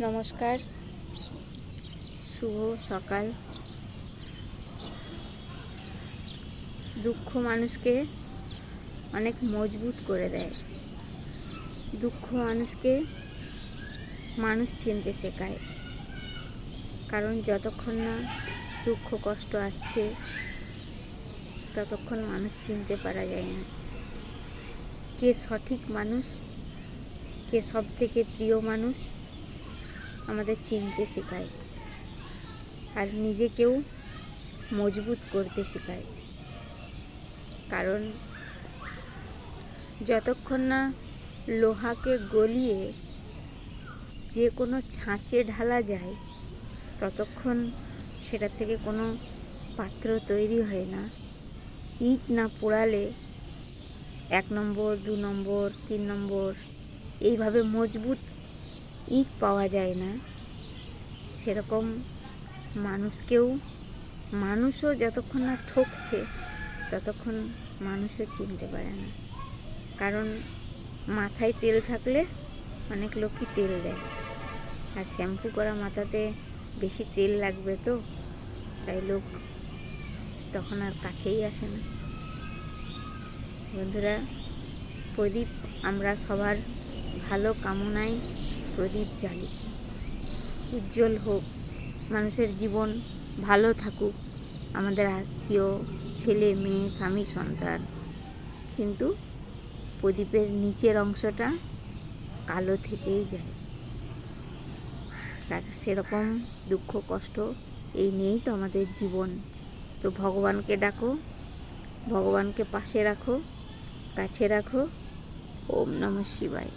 নমস্কার, শুভ সকাল। দুঃখ মানুষকে অনেক মজবুত করে দেয়। দুঃখ মানুষকে মানুষ চিনতে শেখায়। কারণ যতক্ষণ না দুঃখ কষ্ট আসছে ততক্ষণ মানুষ চিনতে পারা যায় না কে সঠিক মানুষ, কে সব থেকে প্রিয় মানুষ আমাদের চিনতে শেখায় আর নিজেকেও মজবুত করতে শেখায়। কারণ যতক্ষণ না লোহাকে গলিয়ে যে কোনো ছাঁচে ঢালা যায় ততক্ষণ সেটা থেকে কোনো পাত্র তৈরি হয় না। ইট না পোড়ালে 1 নম্বর 2 নম্বর 3 নম্বর এইভাবে মজবুত ইট পাওয়া যায় না। সেরকম মানুষও যতক্ষণ না ঠকছে ততক্ষণ মানুষও চিনতে পারে না। কারণ মাথায় তেল থাকলে অনেক লোকই তেল দেয়, আর শ্যাম্পু করা মাথাতে বেশি তেল লাগবে তো, তাই লোক তখন আর কাছেই আসে না। বন্ধুরা, প্রদীপ আমরা সবার ভালো কামনায় প্রদীপ জ্বালি। উজ্জ্বল হোক, মানুষের জীবন ভালো থাকুক, আমাদের আত্মীয়, ছেলে মেয়ে, স্বামী সন্তান। কিন্তু প্রদীপের নিচের অংশটা কালো থেকেই যায়। আর সেরকম দুঃখ কষ্ট এই নিয়েই তো আমাদের জীবন। তো ভগবানকে ডাকো, ভগবানকে পাশে রাখো, কাছে রাখো। ওম নমঃ শিবায়।